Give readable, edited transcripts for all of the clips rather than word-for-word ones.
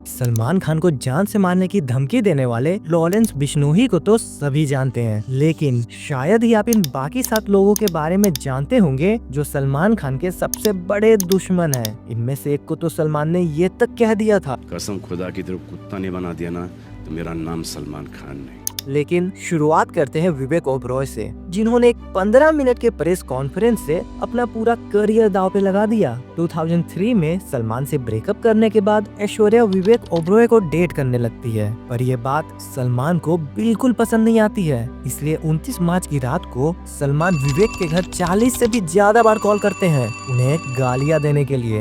सलमान खान को जान से मारने की धमकी देने वाले लॉरेंस बिश्नोई को तो सभी जानते हैं, लेकिन शायद ही आप इन बाकी 7 लोगों के बारे में जानते होंगे जो सलमान खान के सबसे बड़े दुश्मन हैं। इनमें से एक को तो सलमान ने ये तक कह दिया था, कसम खुदा की तरफ कुत्ता नहीं बना दिया ना तो मेरा नाम सलमान खान नहीं। लेकिन शुरुआत करते हैं विवेक ओबरॉय से, जिन्होंने एक 15 मिनट के प्रेस कॉन्फ्रेंस से अपना पूरा करियर दांव पे लगा दिया। 2003 में सलमान से ब्रेकअप करने के बाद ऐश्वर्या विवेक ओबरॉय को डेट करने लगती है, पर ये बात सलमान को बिल्कुल पसंद नहीं आती है। इसलिए 29 मार्च की रात को सलमान विवेक के घर 40 से भी ज्यादा बार कॉल करते हैं, उन्हें गालियाँ देने के लिए।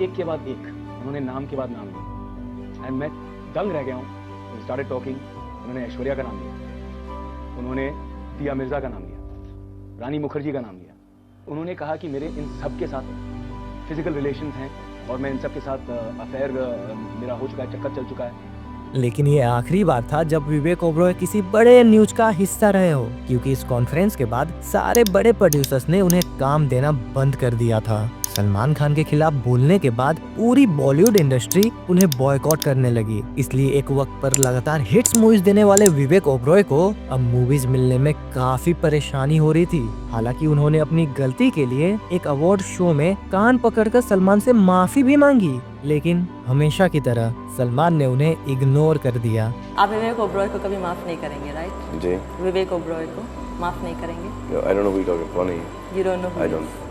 एक के बाद एक उन्होंने नाम के बाद नाम लिया एंड मैं दंग रह गया हूँ। स्टार्टेड टॉकिंग, उन्होंने ऐश्वर्या का नाम लिया, उन्होंने दिया मिर्जा का नाम लिया, रानी मुखर्जी का नाम लिया। उन्होंने कहा कि मेरे इन सब के साथ फिजिकल रिलेशंस हैं और मैं इन सब के साथ अफेयर मेरा हो चुका है, चक्कर चल चुका है। लेकिन ये आखिरी बार था जब विवेक ओबरॉय किसी बड़े न्यूज का हिस्सा रहे हो, क्योंकि इस कॉन्फ्रेंस के बाद सारे बड़े प्रोड्यूसर्स ने उन्हें काम देना बंद कर दिया था। सलमान खान के खिलाफ बोलने के बाद पूरी बॉलीवुड इंडस्ट्री उन्हें बॉयकॉट करने लगी। इसलिए एक वक्त पर लगातार हिट्स मूवीज देने वाले विवेक ओबरॉय को अब मूवीज मिलने में काफी परेशानी हो रही थी। हालांकि उन्होंने अपनी गलती के लिए एक अवार्ड शो में कान पकड़कर सलमान से माफी भी मांगी, लेकिन हमेशा की तरह सलमान ने उन्हें इग्नोर कर दिया। आप विवेक ओबरॉय को कभी माफ नहीं करेंगे, राइट? जी। विवेक ओबरॉय को माफ नहीं करेंगे? I don't know who you're talking funny. You don't know who I he is. don't.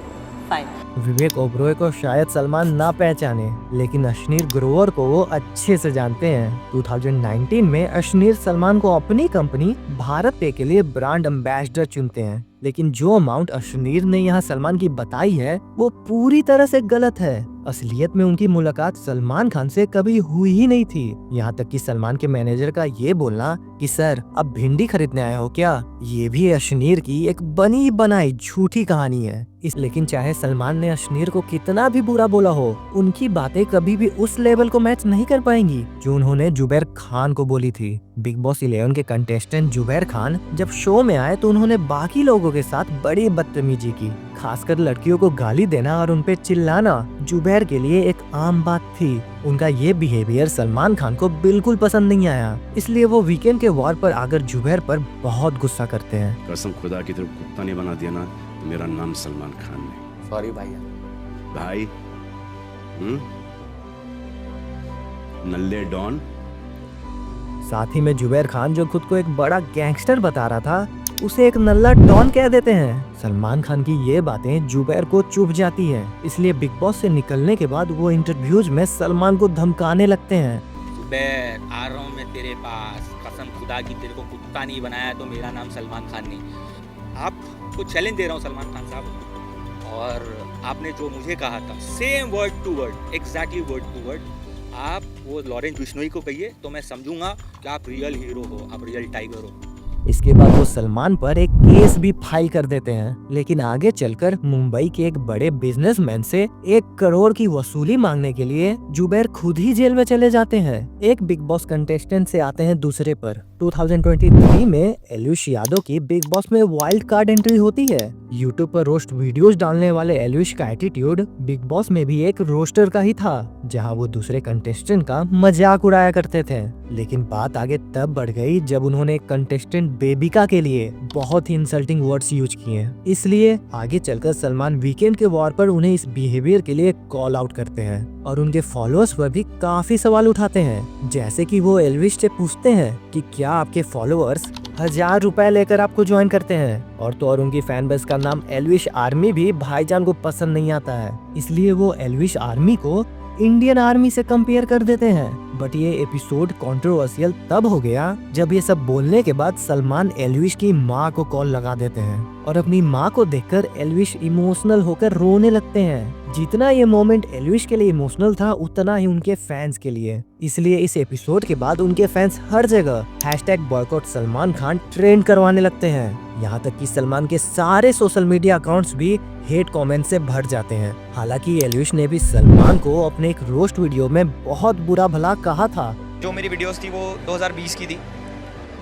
Fine. Vivek Oberoi को शायद सलमान ना पहचाने, लेकिन अश्नीर ग्रोवर को वो अच्छे से जानते हैं। 2019 में अश्नीर सलमान को अपनी कंपनी भारत पे के लिए ब्रांड एम्बेसडर चुनते हैं, लेकिन जो अमाउंट अश्नीर ने यहाँ सलमान की बताई है वो पूरी तरह से गलत है। असलियत में उनकी मुलाकात सलमान खान से कभी हुई ही नहीं थी। यहाँ तक कि सलमान के मैनेजर का ये बोलना कि सर अब भिंडी खरीदने आए हो क्या, ये भी अश्नीर की एक बनी बनाई झूठी कहानी है। लेकिन चाहे सलमान ने अश्नीर को कितना भी बुरा बोला हो, उनकी बातें कभी भी उस लेवल को मैच नहीं कर पाएंगी जो उन्होंने जुबैर खान को बोली थी। बिग बॉस 11 के कंटेस्टेंट जुबैर खान जब शो में आए तो उन्होंने बाकी लोगों के साथ बड़ी बदतमीजी की, खासकर लड़कियों को गाली देना और उनपे चिल्लाना जुबैर के लिए एक आम बात थी। उनका ये बिहेवियर सलमान खान को बिल्कुल पसंद नहीं आया, इसलिए वो वीकेंड के वॉर पर आकर जुबैर पर बहुत गुस्सा करते हैं। कसम खुदा की तरफ कुत्ता नहीं बना दिया ना तो मेरा नाम सलमान खान नहीं। Sorry भैया। भाई नल्ले डॉन। साथ ही में जुबैर खान जो खुद को एक बड़ा गैंगस्टर बता रहा था, उसे एक नल्ला डॉन कह देते हैं। सलमान खान की ये बातें जुबैर को चुभ जाती है, इसलिए बिग बॉस से निकलने के बाद वो इंटरव्यूज में सलमान को धमकाने लगते हैं। जुबैर, आ रहा हूँ मैं तेरे पास, कसम खुदा की तेरे को कुत्ता नहीं बनाया तो मेरा नाम सलमान खान नहीं। आपको चैलेंज दे रहा हूँ सलमान खान साहब, और आपने जो मुझे कहा था same word to word, exactly word to word, आप वो लॉरेंस बिश्नोई को कहिए तो मैं समझूंगा कि आप रियल हीरो हो, आप रियल टाइगर हो। इसके बाद वो सलमान पर एक केस भी फाइल कर देते हैं, लेकिन आगे चलकर मुंबई के एक बड़े बिजनेसमैन से 1 करोड़ की वसूली मांगने के लिए जुबैर खुद ही जेल में चले जाते हैं। एक बिग बॉस कंटेस्टेंट से आते हैं दूसरे पर। 2023 में एलविश यादव की बिग बॉस में वाइल्ड कार्ड एंट्री होती है। यूट्यूब पर रोस्ट वीडियोस डालने वाले एलविश का एटीट्यूड बिग बॉस में भी एक रोस्टर का ही था, जहां वो दूसरे कंटेस्टेंट का मजाक उड़ाया करते थे। लेकिन बात आगे तब बढ़ गई जब उन्होंने कंटेस्टेंट बेबिका के लिए बहुत ही इंसल्टिंग वर्ड्स यूज किए। इसलिए आगे चलकर सलमान वीकेंड के वॉर पर उन्हें इस बिहेवियर के लिए कॉल आउट करते हैं और उनके फॉलोअर्स पर भी काफी सवाल उठाते हैं। जैसे कि वो एल्विश से पूछते हैं कि क्या आपके फॉलोअर्स 1000 रुपए लेकर आपको ज्वाइन करते हैं, और तो और उनकी फैन बेस का नाम एल्विश आर्मी भी भाईजान को पसंद नहीं आता है, इसलिए वो एल्विश आर्मी को इंडियन आर्मी से कंपेयर कर देते हैं। बट ये एपिसोड कंट्रोवर्शियल तब हो गया जब ये सब बोलने के बाद सलमान एल्विश की माँ को कॉल लगा देते हैं और अपनी माँ को देखकर एल्विश इमोशनल होकर रोने लगते हैं। जितना ये मोमेंट एल्विश के लिए इमोशनल था, उतना ही उनके फैंस के लिए। इसलिए इस एपिसोड के बाद उनके फैंस हर जगह #बॉयकॉट सलमान खान ट्रेंड करवाने लगते हैं। यहाँ तक कि सलमान के सारे सोशल मीडिया अकाउंट्स भी हेट कमेंट से भर जाते हैं। हालांकि एल्विश ने भी सलमान को अपने एक रोस्ट वीडियो में बहुत बुरा भला कहा था। जो मेरी वीडियोस थी वो 2020 की थी,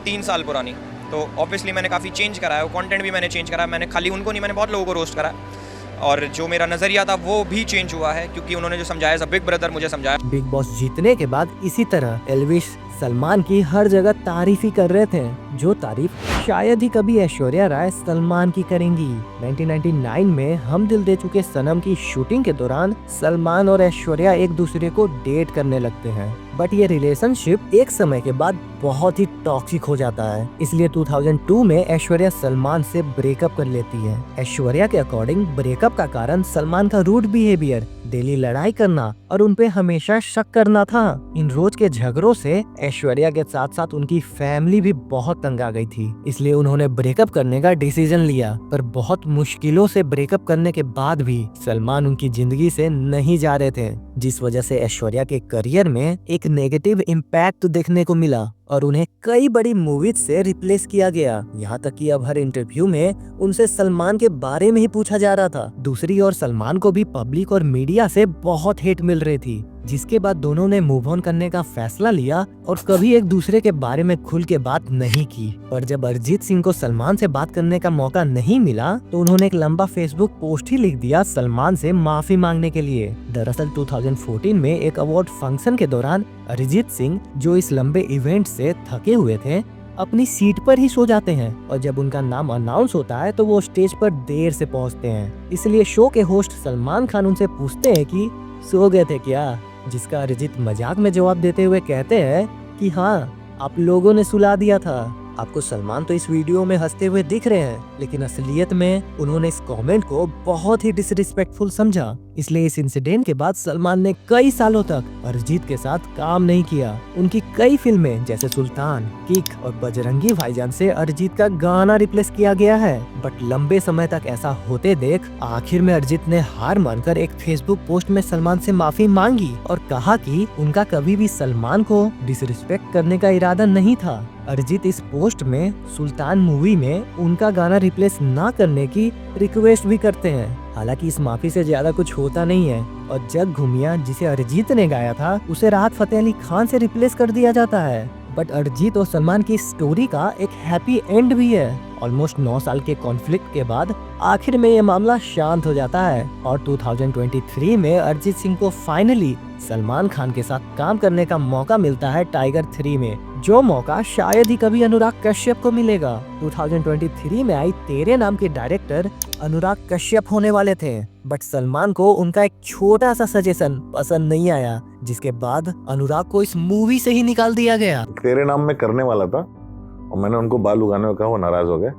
3 साल पुरानी, तो ऑब्वियसली मैंने काफ़ी चेंज करा है, वो कंटेंट भी मैंने चेंज करा है। मैंने खाली उनको नहीं, मैंने बहुत लोगों को रोस्ट करा है। और जो मेरा नज़रिया था वो भी चेंज हुआ है, क्योंकि उन्होंने जो समझाया एज अ बिग ब्रदर मुझे समझाया। बिग बॉस जीतने के बाद इसी तरह एल्विश सलमान की हर जगह तारीफ ही कर रहे थे, जो तारीफ शायद ही कभी ऐश्वर्या राय सलमान की करेंगी। 1999 में हम दिल दे चुके सनम की शूटिंग के दौरान सलमान और ऐश्वर्या एक दूसरे को डेट करने लगते हैं, बट ये रिलेशनशिप एक समय के बाद बहुत ही टॉक्सिक हो जाता है। इसलिए 2002 में ऐश्वर्या सलमान से ब्रेकअप कर लेती है। ऐश्वर्या के अकॉर्डिंग ब्रेकअप का कारण सलमान का रूड बिहेवियर, डेली लड़ाई करना और उनपे हमेशा शक करना था। इन रोज के झगड़ों से ऐश्वर्या के साथ साथ उनकी फैमिली भी बहुत तंग आ गई थी, इसलिए उन्होंने ब्रेकअप करने का डिसीजन लिया। पर बहुत मुश्किलों से ब्रेकअप करने के बाद भी सलमान उनकी जिंदगी से नहीं जा रहे थे, जिस वजह से ऐश्वर्या के करियर में एक नेगेटिव इम्पैक्ट देखने को मिला और उन्हें कई बड़ी मूवीज से रिप्लेस किया गया। यहाँ तक कि अब हर इंटरव्यू में उनसे सलमान के बारे में ही पूछा जा रहा था। दूसरी ओर सलमान को भी पब्लिक और मीडिया से बहुत हेट मिल रही थी, जिसके बाद दोनों ने मूव ऑन करने का फैसला लिया और कभी एक दूसरे के बारे में खुल के बात नहीं की। पर जब अरिजीत सिंह को सलमान से बात करने का मौका नहीं मिला तो उन्होंने एक लंबा फेसबुक पोस्ट ही लिख दिया सलमान से माफी मांगने के लिए। दरअसल 2014 में एक अवार्ड फंक्शन के दौरान अरिजीत सिंह, जो इस लंबे इवेंट से थके हुए थे, अपनी सीट पर ही सो जाते हैं और जब उनका नाम अनाउंस होता है तो वो स्टेज पर देर से पहुंचते हैं। इसलिए शो के होस्ट सलमान खान उनसे पूछते हैं कि सो गए थे क्या, जिसका अरिजीत मजाक में जवाब देते हुए कहते हैं कि हाँ, आप लोगों ने सुला दिया था। आपको सलमान तो इस वीडियो में हंसते हुए दिख रहे हैं, लेकिन असलियत में उन्होंने इस कमेंट को बहुत ही डिसरिस्पेक्टफुल समझा। इसलिए इस इंसिडेंट के बाद सलमान ने कई सालों तक अरिजीत के साथ काम नहीं किया। उनकी कई फिल्में जैसे सुल्तान, किक और बजरंगी भाईजान से अरिजीत का गाना रिप्लेस किया गया है। बट लंबे समय तक ऐसा होते देख आखिर में अरिजीत ने हार मानकर एक फेसबुक पोस्ट में सलमान से माफी मांगी और कहा कि उनका कभी भी सलमान को डिसरिस्पेक्ट करने का इरादा नहीं था। अरिजीत इस पोस्ट में सुल्तान मूवी में उनका गाना रिप्लेस ना करने की रिक्वेस्ट भी करते हैं। हालांकि इस माफी से ज्यादा कुछ होता नहीं है और जग घूमिया, जिसे अरिजीत ने गाया था, उसे राहत फतेह अली खान से रिप्लेस कर दिया जाता है। बट अरिजीत और सलमान की स्टोरी का एक हैप्पी एंड भी है। ऑलमोस्ट 9 साल के कॉन्फ्लिक्ट के बाद आखिर में ये मामला शांत हो जाता है और 2023 में अरिजीत सिंह को फाइनली सलमान खान के साथ काम करने का मौका मिलता है टाइगर 3 में, जो मौका शायद ही कभी अनुराग कश्यप को मिलेगा। 2023 में आई तेरे नाम के डायरेक्टर अनुराग कश्यप होने वाले थे, बट सलमान को उनका एक छोटा सा सजेशन पसंद नहीं आया, जिसके बाद अनुराग को इस मूवी से ही निकाल दिया गया। तेरे नाम में करने वाला था और मैंने उनको बाल उगाने को कहा, वो नाराज हो गए।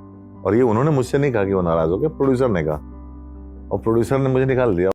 और ये उन्होंने मुझसे नहीं कहा कि वो नाराज हो गए, प्रोड्यूसर ने कहा और प्रोड्यूसर ने मुझे निकाल दिया।